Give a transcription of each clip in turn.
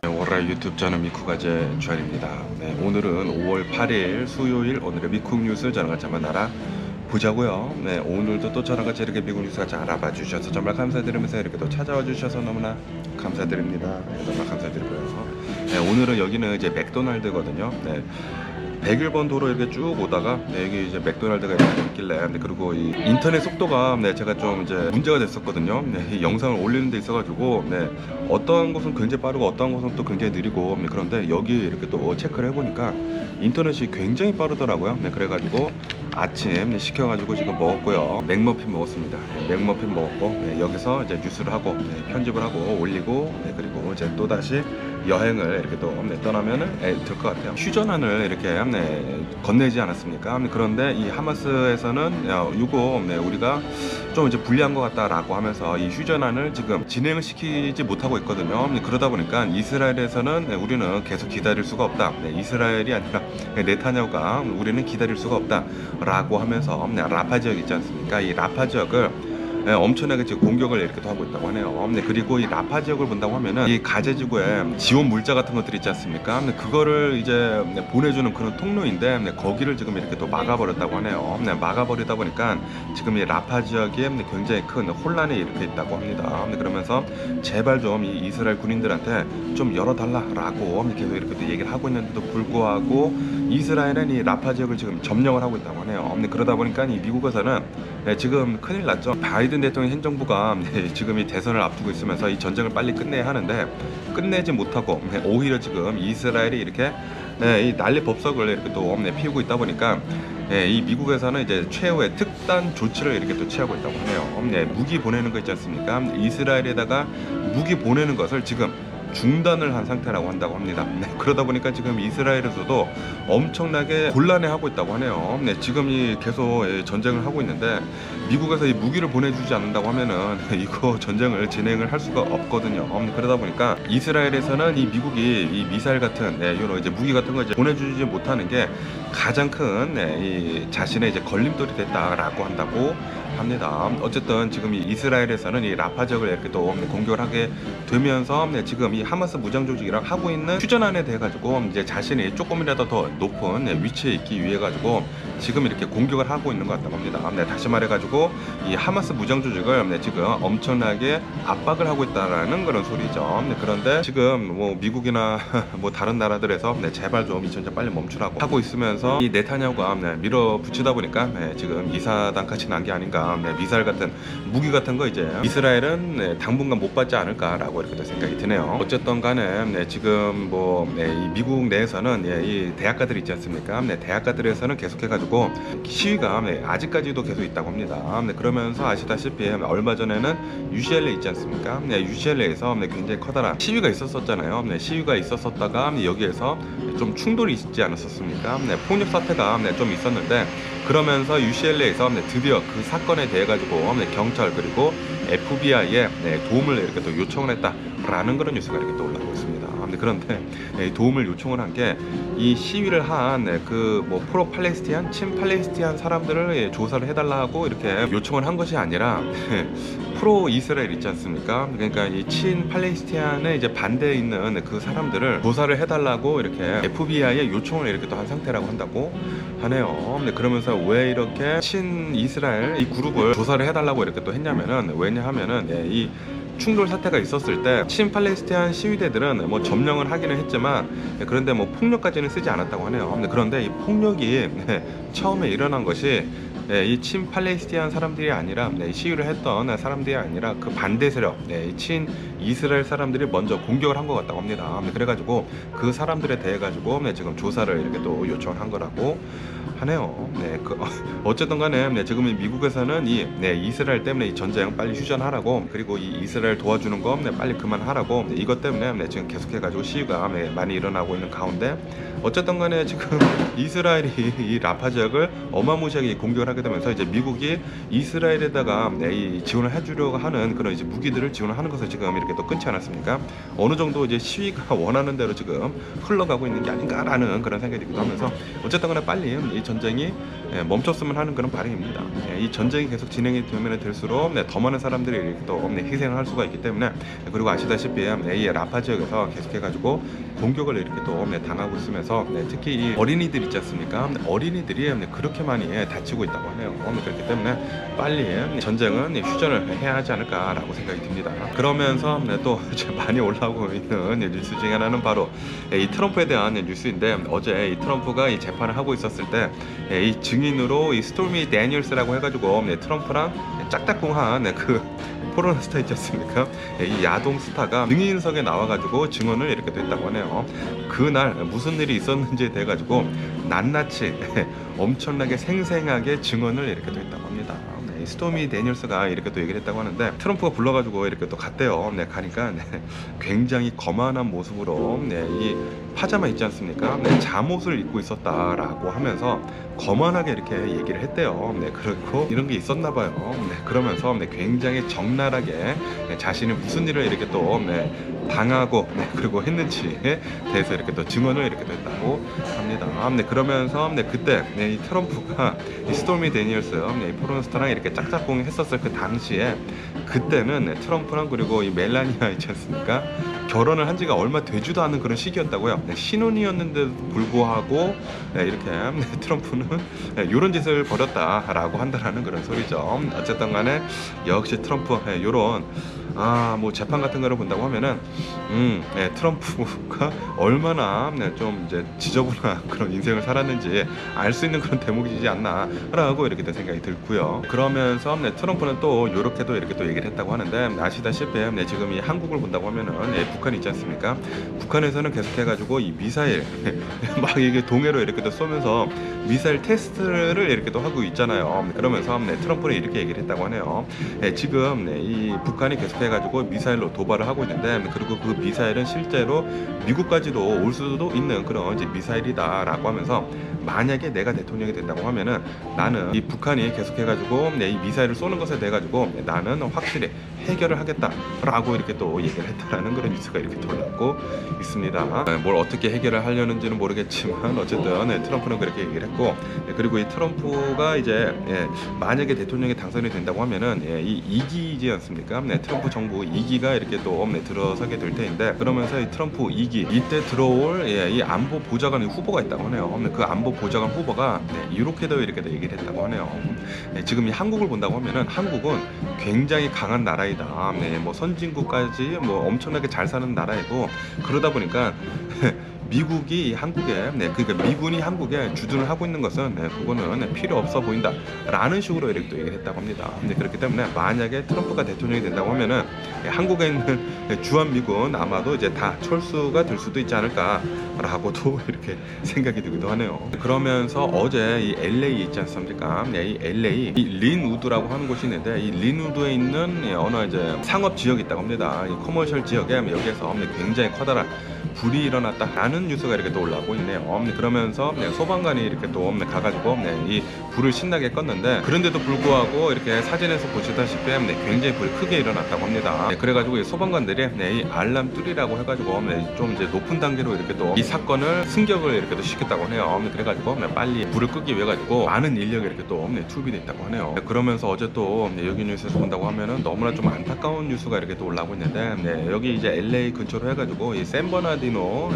월요일 유튜브 저는 미쿠가제 주한입니다. 네, 오늘은 5월 8일 수요일 오늘의 미국 뉴스 저랑 같이 한번 알아보자고요. 네, 오늘도 또 저랑 같이 이렇게 미국 뉴스 같이 알아봐 주셔서 정말 감사드리면서 이렇게 또 찾아와 주셔서 너무나 감사드립니다. 네, 정말 감사드리고요. 네, 오늘은 여기는 이제 맥도날드거든요. 네. 101번 도로 이렇게 쭉 오다가 여기 이제 맥도날드가 이렇게 있길래 그리고 이 인터넷 속도가 제가 좀 이제 문제가 됐었거든요. 이 영상을 올리는 데 있어가지고 어떤 곳은 굉장히 빠르고 어떤 곳은 또 굉장히 느리고 그런데 여기 이렇게 또 체크를 해보니까 인터넷이 굉장히 빠르더라고요. 그래가지고 아침 시켜가지고 지금 먹었고요. 맥머핀 먹었습니다. 맥머핀 먹었고 여기서 이제 뉴스를 하고 편집을 하고 올리고 그리고 이제 또 다시 여행을 이렇게 또 떠나면은 될 것 같아요. 휴전안을 이렇게 건네지 않았습니까? 그런데 이 하마스에서는 이거 우리가 좀 이제 불리한 것 같다라고 하면서 이 휴전안을 지금 진행을 시키지 못하고 있거든요. 그러다 보니까 이스라엘에서는 우리는 계속 기다릴 수가 없다. 이스라엘이 아니라 네타냐후가 우리는 기다릴 수가 없다라고 하면서 라파 지역 있지 않습니까? 이 라파 지역을 엄청나게 지금 공격을 이렇게 하고 있다고 하네요. 그리고 이 라파 지역을 본다고 하면은 이 가제지구에 지원 물자 같은 것들이 있지 않습니까? 그거를 이제 보내주는 그런 통로인데 거기를 지금 이렇게 또 막아버렸다고 하네요. 막아버리다 보니까 지금 이 라파 지역에 굉장히 큰 혼란이 이렇게 있다고 합니다. 그러면서 제발 좀 이 이스라엘 군인들한테 좀 열어달라라고 계속 이렇게 또 얘기를 하고 있는데도 불구하고 이스라엘은 이 라파 지역을 지금 점령을 하고 있다고 하네요. 그러다 보니까 이 미국에서는 지금 큰일 났죠. 바이든 대통령 행정부가 지금 이 대선을 앞두고 있으면서 이 전쟁을 빨리 끝내야 하는데 끝내지 못하고 오히려 지금 이스라엘이 이렇게 이 난리 법석을 이렇게 또 피우고 있다 보니까 이 미국에서는 이제 최후의 특단 조치를 이렇게 또 취하고 있다고 하네요. 무기 보내는 거 있지 않습니까? 이스라엘에다가 무기 보내는 것을 지금 중단을 한 상태라고 한다고 합니다. 그러다 보니까 지금 이스라엘에서도 엄청나게 곤란해하고 있다고 하네요. 지금 이 계속 전쟁을 하고 있는데 미국에서 이 무기를 보내주지 않는다고 하면은 이거 전쟁을 진행을 할 수가 없거든요. 그러다 보니까 이스라엘에서는 이 미국이 이 미사일 같은 이런 이제 무기 같은 거 이제 보내주지 못하는 게 가장 큰 이 자신의 이제 걸림돌이 됐다라고 한다고 합니다. 어쨌든 지금 이 이스라엘에서는 이 라파 지역을 이렇게 또 공격을 하게 되면서 지금 이 하마스 무장 조직이랑 하고 있는 휴전안에 대해 가지고 이제 자신이 조금이라도 더 높은 위치에 있기 위해 가지고 지금 이렇게 공격을 하고 있는 것 같다고 합니다. 다시 말해 가지고 이 하마스 무장 조직을 지금 엄청나게 압박을 하고 있다라는 그런 소리죠. 그런데 지금 뭐 미국이나 뭐 다른 나라들에서 제발 좀 이 전쟁 빨리 멈추라고 하고 있으면서 이 네타냐후가 밀어붙이다 보니까 지금 이사단까지 난 게 아닌가. 미사일 같은 무기 같은 거 이제 이스라엘은 당분간 못 받지 않을까라고 이렇게 생각이 드네요. 어쨌든 간에 지금 뭐 이 미국 내에서는 이 대학가들 있지 않습니까? 대학가들에서는 계속해가지고 시위가 아직까지도 계속 있다고 합니다. 그러면서 아시다시피 얼마 전에는 UCLA 있지 않습니까? UCLA에서 굉장히 커다란 시위가 있었었잖아요. 시위가 있었었다가 여기에서 좀 충돌이 있지 않았었습니까? 폭력 사태가 좀 있었는데 그러면서 UCLA에서 드디어 그 사건에 대해 가지고 경찰 그리고 FBI에 도움을 이렇게 또 요청을 했다라는 그런 뉴스가 이렇게 또 올라오고 있습니다. 그런데 도움을 요청을 한 게 이 시위를 한 그 뭐 프로 팔레스티안, 친 팔레스티안 사람들을 조사를 해달라고 이렇게 요청을 한 것이 아니라 프로 이스라엘 있지 않습니까? 그러니까 이 친 팔레스티안에 이제 반대에 있는 그 사람들을 조사를 해달라고 이렇게 FBI에 요청을 이렇게 또 한 상태라고 한다고 하네요. 그러면서 왜 이렇게 친 이스라엘 이 그룹을 조사를 해달라고 이렇게 또 했냐면은 왜냐하면은 이 충돌 사태가 있었을 때 친팔레스티안 시위대들은 뭐 점령을 하기는 했지만 그런데 뭐 폭력까지는 쓰지 않았다고 하네요. 그런데 이 폭력이 처음에 일어난 것이 이 친팔레스티안 사람들이 아니라 시위를 했던 사람들이 아니라 그 반대 세력, 친 이스라엘 사람들이 먼저 공격을 한 것 같다고 합니다. 그래가지고 그 사람들에 대해 가지고 지금 조사를 이렇게 또 요청을 한 거라고 하네요. 어쨌든 간에 지금 미국에서는 이 이스라엘 때문에 이 전쟁 빨리 휴전하라고 그리고 이 이스라엘 도와주는 거 빨리 그만하라고 이것 때문에 지금 계속해가지고 시위가 많이 일어나고 있는 가운데 어쨌든 간에 지금 이스라엘이 이 라파 지역을 어마무시하게 공격을 하게 되면서 이제 미국이 이스라엘에다가 이 지원을 해주려고 하는 그런 이제 무기들을 지원하는 것을 지금 이렇게 또 끊지 않았습니까? 어느 정도 이제 시위가 원하는 대로 지금 흘러가고 있는 게 아닌가라는 그런 생각이 들기도 하면서 어쨌든 간에 빨리 이 전쟁이 멈췄으면 하는 그런 바람입니다. 이 전쟁이 계속 진행이 되면 될수록 더 많은 사람들이 이렇게 또 희생을 할 수가 있기 때문에, 그리고 아시다시피 이 라파 지역에서 계속해가지고 공격을 이렇게 또 당하고 있으면서 특히 이 어린이들 있지 않습니까? 어린이들이 그렇게 많이 다치고 있다고 하네요. 그렇기 때문에 빨리 전쟁은 휴전을 해야 하지 않을까라고 생각이 듭니다. 그러면서 또 많이 올라오고 있는 뉴스 중에 하나는 바로 이 트럼프에 대한 뉴스인데, 어제 이 트럼프가 이 재판을 하고 있었을 때 이 증인으로 이 스토미 데니얼스라고 해가지고 트럼프랑 짝짝꿍한 그 포르노 스타 있지 않습니까? 이 야동 스타가 증인석에 나와가지고 증언을 이렇게 됐다고 하네요. 그날 무슨 일이 있었는지에 대해 가지고 낱낱이 엄청나게 생생하게 증언을 이렇게 됐다고 합니다. 스토미 데니얼스가 이렇게 또 얘기를 했다고 하는데, 트럼프가 불러가지고 이렇게 또 갔대요. 가니까 굉장히 거만한 모습으로 이 파자마 있지 않습니까? 잠옷을 입고 있었다라고 하면서 거만하게 이렇게 얘기를 했대요. 그리고 이런 게 있었나 봐요. 그러면서 굉장히 적나라하게 자신이 무슨 일을 이렇게 또 당하고 그리고 했는지에 대해서 이렇게 또 증언을 이렇게 됐다고 합니다. 그러면서 그때 이 트럼프가 이 스토미 데니얼스 이 포르노스타랑 이렇게 짝짝꿍 했었을 그 당시에, 그때는 트럼프랑 그리고 이 멜라니아 있지 않습니까? 결혼을 한 지가 얼마 되지도 않은 그런 시기였다고요. 신혼이었는데도 불구하고 이렇게 트럼프는 이런 짓을 벌였다라고 한다라는 그런 소리죠. 어쨌든 간에 역시 트럼프 이런 뭐 재판 같은 거를 본다고 하면은 트럼프가 얼마나 좀 이제 지저분한 그런 인생을 살았는지 알 수 있는 그런 대목이지 않나라고 이렇게 또 생각이 들고요. 그러면서 트럼프는 또 이렇게도 이렇게 또 얘기를 했다고 하는데, 아시다시피 지금 이 한국을 본다고 하면은 북한이 있지 않습니까? 북한에서는 계속해가지고 이 미사일 막 이게 동해로 이렇게 또 쏘면서 미사일 테스트를 이렇게 또 하고 있잖아요. 그러면서 트럼프는 이렇게 얘기를 했다고 하네요. 지금 이 북한이 계속해가지고 미사일로 도발을 하고 있는데, 그리고 그 미사일은 실제로 미국까지도 올 수도 있는 그런 이제 미사일이다라고 하면서, 만약에 내가 대통령이 된다고 하면은 나는 이 북한이 계속해가지고 이 미사일을 쏘는 것에 대해 가지고 나는 확실히 해결을 하겠다라고 이렇게 또 얘기를 했다라는 그런 뉴스가 이렇게 돌아오고 있습니다. 뭘 어떻게 해결을 하려는지는 모르겠지만 어쨌든 트럼프는 그렇게 얘기를 했고, 그리고 이 트럼프가 이제 만약에 대통령이 당선이 된다고 하면은 이 2기이지 않습니까? 트럼프 정부 2기가 이렇게 또 들어서게 될 테인데, 그러면서 이 트럼프 2기 이때 들어올 이 안보 보좌관 후보가 있다고 하네요. 그 안보 보좌관 후보가 이렇게도 이렇게 얘기를 했다고 하네요. 지금 이 한국을 본다고 하면은 한국은 굉장히 강한 나라이다. 뭐 선진국까지 뭐 엄청나게 잘 사는 나라이고, 그러다 보니까 미국이 한국에 그러니까 미군이 한국에 주둔을 하고 있는 것은 그거는 필요 없어 보인다 라는 식으로 이렇게 또 얘기를 했다고 합니다. 그렇기 때문에 만약에 트럼프가 대통령이 된다고 하면은 한국에 있는 주한미군 아마도 이제 다 철수가 될 수도 있지 않을까 라고도 이렇게 생각이 들기도 하네요. 그러면서 어제 이 LA 있지 않습니까? 이 LA 이 린우드라고 하는 곳이 있는데, 이 린우드에 있는 어느 이제 상업 지역이 있다고 합니다. 이 커머셜 지역에 여기에서 굉장히 커다란 불이 일어났다라는 뉴스가 이렇게 또 올라오고 있네요. 그러면서 소방관이 이렇게 또 가가지고 이 불을 신나게 껐는데, 그런데도 불구하고 이렇게 사진에서 보시다시피 굉장히 불이 크게 일어났다고 합니다. 그래가지고 이 소방관들이 이 알람 뚜리라고 해가지고 좀 이제 높은 단계로 이렇게 또 이 사건을 승격을 이렇게 또 시켰다고 하네요. 그래가지고 빨리 불을 끄기 위해 가지고 많은 인력이 이렇게 또 투입이 됐다고 하네요. 그러면서 어제 또 여기 뉴스에서 본다고 하면은 너무나 좀 안타까운 뉴스가 이렇게 또 올라오고 있는데, 여기 이제 LA 근처로 해가지고 이 샌버나디노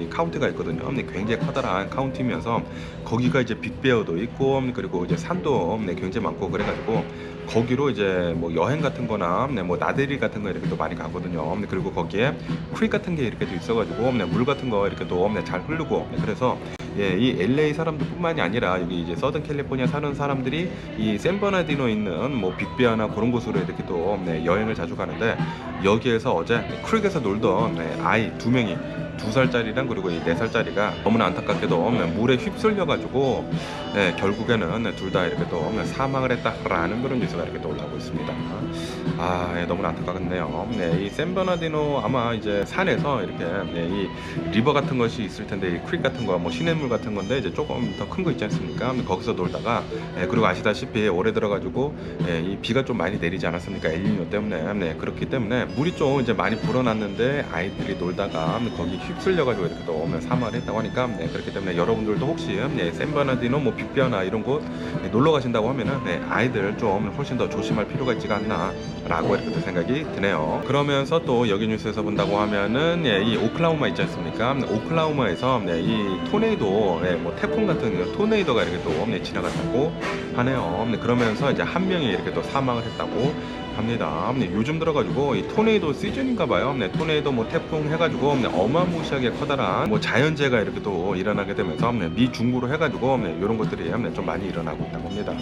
카운티가 있거든요. 굉장히 커다란 카운티면서 거기가 이제 빅베어도 있고, 그리고 이제 산도 굉장히 많고, 그래가지고 거기로 이제 뭐 여행 같은 거나 뭐 나들이 같은 거 이렇게 또 많이 가거든요. 그리고 거기에 크릭 같은 게 이렇게 또 있어가지고 물 같은 거 이렇게 또 잘 흐르고, 그래서 이 LA 사람들뿐만이 아니라 여기 이제 서든 캘리포니아 사는 사람들이 이 샌버나디노 있는 뭐 빅베어나 그런 곳으로 이렇게 또 여행을 자주 가는데, 여기에서 어제 크릭에서 놀던 아이 2명이 2살짜리랑 그리고 이 4살짜리가 너무나 안타깝게도 물에 휩쓸려가지고 결국에는 둘 다 이렇게 또 사망을 했다라는 그런 뉴스가 이렇게 또 올라오고 있습니다. 예, 너무나 안타깝네요. 네, 이 샌버나디노 아마 이제 산에서 이렇게 네, 이 리버 같은 것이 있을 텐데 이 크릭 같은 거, 뭐 시냇물 같은 건데 이제 조금 더 큰 거 있지 않습니까? 거기서 놀다가 그리고 아시다시피 올해 들어가지고 이 비가 좀 많이 내리지 않았습니까? 엘니뇨 때문에. 네, 그렇기 때문에 물이 좀 이제 많이 불어났는데 아이들이 놀다가 거기 휩쓸려가지고 이렇게 또 오면 사망을 했다고 하니까 그렇기 때문에 여러분들도 혹시 샌버나디노 뭐 빅베어나 이런 곳 놀러 가신다고 하면은 아이들 좀 훨씬 더 조심할 필요가 있지가 않나라고 이렇게 또 생각이 드네요. 그러면서 또 여기 뉴스에서 본다고 하면은 이 오클라호마 있지 않습니까? 오클라호마에서 이 토네이도 뭐 태풍 같은 토네이도가 이렇게 또 지나갔다고 하네요. 그러면서 이제 한 명이 이렇게 또 사망을 했다고 합니다. 요즘 들어가지고 이 토네이도 시즌인가봐요. 토네이도 뭐 태풍 해가지고 어마무시하게 커다란 뭐 자연재해가 이렇게 또 일어나게 되면서 미 중부로 해가지고 이런 것들이 좀 많이 일어나고 있다고 합니다.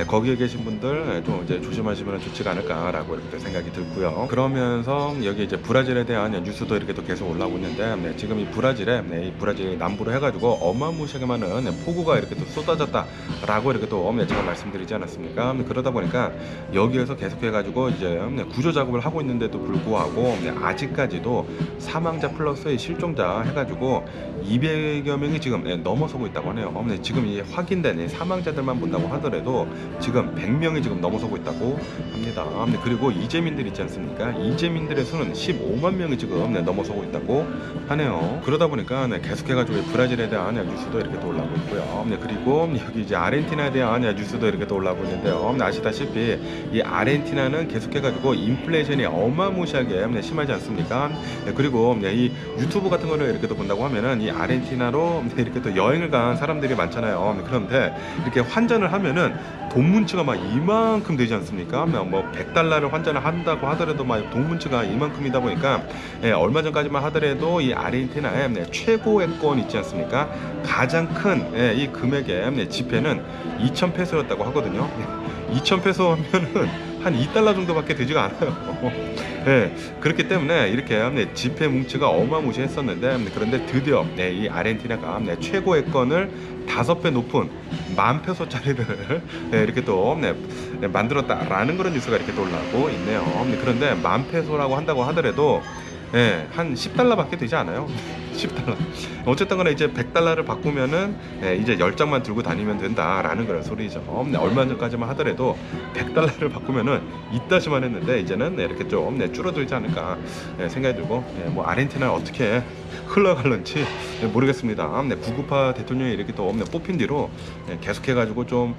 거기에 계신 분들 좀 이제 조심하시면 좋지가 않을까라고 이렇게 생각이 들고요. 그러면서 여기 이제 브라질에 대한 뉴스도 이렇게 또 계속 올라오고 있는데 지금 이 브라질에 이 브라질 남부로 해가지고 어마무시하게 많은 폭우가 이렇게 또 쏟아졌다라고 이렇게 또 제가 말씀드리지 않았습니까? 그러다 보니까 여기에서 계속해가지고 이제 구조 작업을 하고 있는데도 불구하고 아직까지도 사망자 플러스 실종자 해가지고 200여 명이 지금 넘어서고 있다고 하네요. 지금 이 확인된 사망자들만 본다고 하더라도 지금 100명이 지금 넘어서고 있다고 합니다. 그리고 이재민들 있지 않습니까? 이재민들의 수는 15만 명이 지금 넘어서고 있다고 하네요. 그러다 보니까 계속해가지고 브라질에 대한 뉴스도 이렇게 또 올라오고 있고요. 그리고 여기 이제 아르헨티나에 대한 뉴스도 이렇게 또 올라오고 있는데요. 아시다시피 이 아르헨티나는 계속해가지고 인플레이션이 어마무시하게 심하지 않습니까? 그리고 이 유튜브 같은 거를 이렇게 또 본다고 하면은 이 아르헨티나로 이렇게 또 여행을 간 사람들이 많잖아요. 그런데 이렇게 환전을 하면은 돈 문치가 막 이만큼 되지 않습니까? 뭐 100달러를 환전을 한다고 하더라도 막 돈 문치가 이만큼이다 보니까 얼마 전까지만 하더라도 이 아르헨티나의 최고액권 있지 않습니까? 가장 큰 이 금액의 지폐는 2,000페소였다고 하거든요. 2,000페소 하면은 한 2달러 정도밖에 되지가 않아요. 그렇기 때문에 이렇게 지폐 뭉치가 어마무시했었는데 그런데 드디어 이 아르헨티나가 최고의 건을 5배 높은 10,000페소짜리를 이렇게 또 만들었다라는 그런 뉴스가 이렇게 또 올라오고 있네요. 그런데 10,000페소라고 한다고 하더라도 한 10달러밖에 되지 않아요. 10달러. 어쨌든 간에 이제 100달러를 바꾸면은 이제 10장만 들고 다니면 된다라는 그런 소리죠. 얼마 전까지만 하더라도 100달러를 바꾸면은 이따시만 했는데 이제는 이렇게 좀 줄어들지 않을까 생각이 들고 뭐 아르헨티나를 어떻게 흘러갈는지 모르겠습니다. 구구파 대통령이 이렇게 또 뽑힌 뒤로 계속해가지고 좀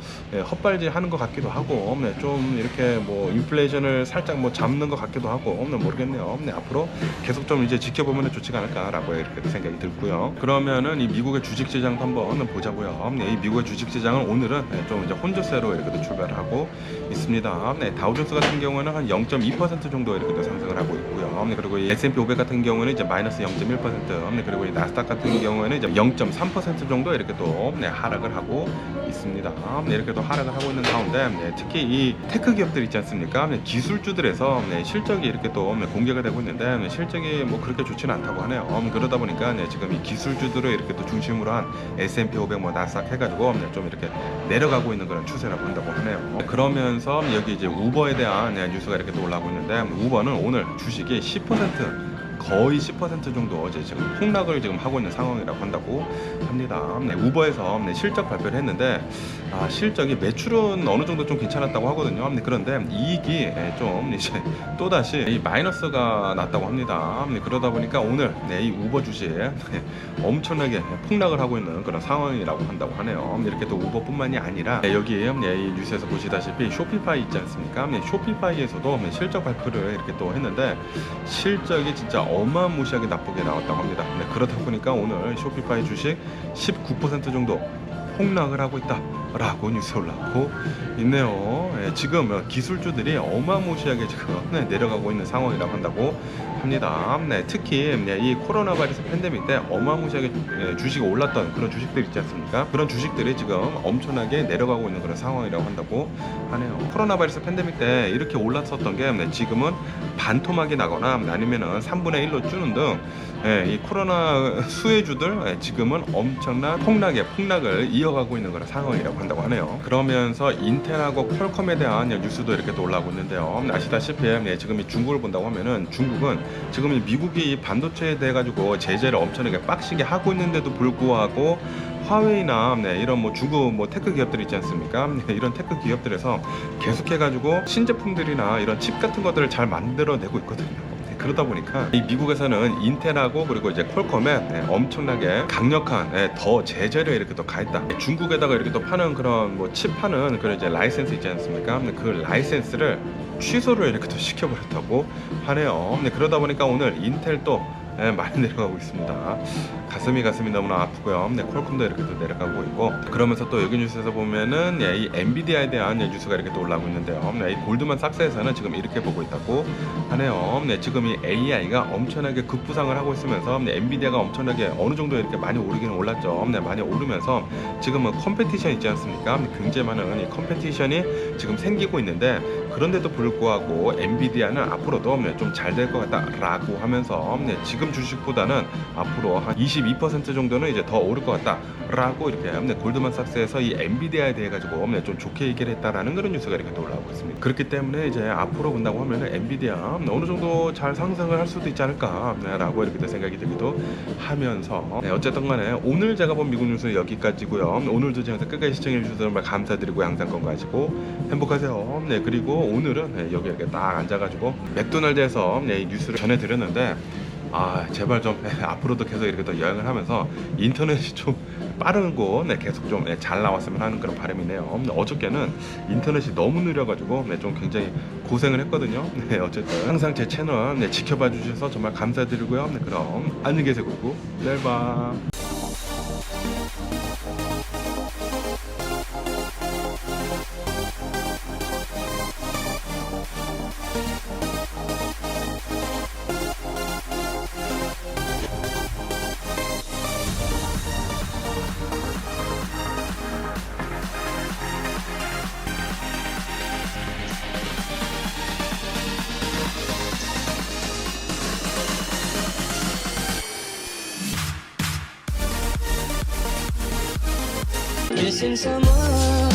헛발질 하는 것 같기도 하고 좀 이렇게 뭐 인플레이션을 살짝 뭐 잡는 것 같기도 하고 모르겠네요. 앞으로 계속 좀 이제 지켜보면 좋지가 않을까라고 이렇게 생각이 들고요. 그러면은 이 미국의 주식시장도 한번 보자고요. 이 미국의 주식시장은 오늘은 좀 이제 혼조세로 이렇게 출발을 하고 있습니다. 다우존스 같은 경우는 한 0.2% 정도 이렇게 상승을 하고 있고요. 그리고 이 S&P 500 같은 경우는 이제 마이너스 0.1%, 그리고 이 나스닥 같은 경우에는 이제 0.3% 정도 이렇게 또 하락을 하고 있습니다. 이렇게 또 하락을 하고 있는 가운데 특히 이 테크 기업들 있지 않습니까? 기술주들에서 실적이 이렇게 또 공개가 되고 있는데 실적이 뭐 그렇게 좋지는 않다고 하네요. 그러다 보니까 지금 이 기술주들을 이렇게 또 중심으로 한 S&P 500 뭐 나스닥 해가지고 좀 이렇게 내려가고 있는 그런 추세라고 한다고 하네요. 그러면서 여기 이제 우버에 대한 뉴스가 이렇게 또 올라오고 있는데 우버는 오늘 주식이 10% 거의 10% 정도 이제 지금 폭락을 지금 하고 있는 상황이라고 한다고 합니다. 우버에서 실적 발표를 했는데 실적이 매출은 어느 정도 좀 괜찮았다고 하거든요. 그런데 이익이 좀 이제 또 다시 마이너스가 났다고 합니다. 그러다 보니까 오늘 이 우버 주식 엄청나게 폭락을 하고 있는 그런 상황이라고 한다고 하네요. 이렇게 또 우버뿐만이 아니라 여기 이 뉴스에서 보시다시피 쇼피파이 있지 않습니까? 쇼피파이에서도 실적 발표를 이렇게 또 했는데 실적이 진짜 어마무시하게 나쁘게 나왔다고 합니다. 그러다 보니까 오늘 쇼피파이 주식 19% 정도 폭락을 하고 있다라고 뉴스 올라오고 있네요. 지금 기술주들이 어마무시하게 지금 내려가고 있는 상황이라고 한다고 합니다. 특히 이 코로나 바이러스 팬데믹 때 어마무시하게 주식이 올랐던 그런 주식들 있지 않습니까? 그런 주식들이 지금 엄청나게 내려가고 있는 그런 상황이라고 한다고 하네요. 코로나 바이러스 팬데믹 때 이렇게 올랐었던 게 지금은 반토막이 나거나 아니면은 3분의 1로 주는 등 이 코로나 수혜주들 지금은 엄청난 폭락을 이어가고 있는 그런 상황이라고 한다고 하네요. 그러면서 인텔하고 퀄컴에 대한 뉴스도 이렇게 또 올라오고 있는데요. 아시다시피 지금 이 중국을 본다고 하면은 중국은 지금 이 미국이 이 반도체에 대해 가지고 제재를 엄청나게 빡시게 하고 있는데도 불구하고 화웨이나 이런 뭐 중국 뭐 테크 기업들 있지 않습니까? 이런 테크 기업들에서 계속해 가지고 신제품들이나 이런 칩 같은 것들을 잘 만들어내고 있거든요. 그러다 보니까 이 미국에서는 인텔하고 그리고 이제 퀄컴에 엄청나게 강력한 더 제재를 이렇게 또 가했다. 중국에다가 이렇게 또 파는 그런 뭐 칩 파는 그런 이제 라이센스 있지 않습니까? 그 라이센스를 취소를 이렇게 또 시켜버렸다고 하네요. 그러다 보니까 오늘 인텔도 많이 내려가고 있습니다. 가슴이 너무나 아프고요. 퀄컴도 이렇게 또 내려가고 있고, 그러면서 또 여기 뉴스에서 보면은 이 엔비디아에 대한 뉴스가 이렇게 또 올라오고 있는데요. 이 골드만삭스에서는 지금 이렇게 보고 있다고 하네요. 지금 이 AI가 엄청나게 급부상을 하고 있으면서 엔비디아가 엄청나게 어느 정도 이렇게 많이 오르기는 올랐죠. 많이 오르면서 지금은 컴페티션 있지 않습니까? 굉장히 많은 이 컴페티션이 지금 생기고 있는데, 그런데도 불구하고 엔비디아는 앞으로도 좀 잘 될 것 같다라고 하면서 지금 주식보다는 앞으로 한 22% 정도는 이제 더 오를 것 같다라고 이렇게 골드만삭스에서 이 엔비디아에 대해 가지고 좀 좋게 얘기를 했다라는 그런 뉴스가 이렇게 또 올라오고 있습니다. 그렇기 때문에 이제 앞으로 본다고 하면 엔비디아 어느 정도 잘 상승을 할 수도 있지 않을까라고 이렇게 생각이 들기도 하면서, 어쨌든 간에 오늘 제가 본 미국 뉴스는 여기까지고요. 오늘도 제 영상 끝까지 시청해 주셔서 정말 감사드리고 항상 건강하시고 행복하세요. 그리고 오늘은 여기 이렇게 딱 앉아가지고 맥도날드에서 이 뉴스를 전해드렸는데, 제발 좀 앞으로도 계속 이렇게 또 여행을 하면서 인터넷이 좀 빠른 곳 계속 좀 잘 나왔으면 하는 그런 바람이네요. 어저께는 인터넷이 너무 느려가지고 좀 굉장히 고생을 했거든요. 어쨌든 항상 제 채널 지켜봐 주셔서 정말 감사드리고요. 그럼 안녕히 계세요. 내일 봐. Missing someone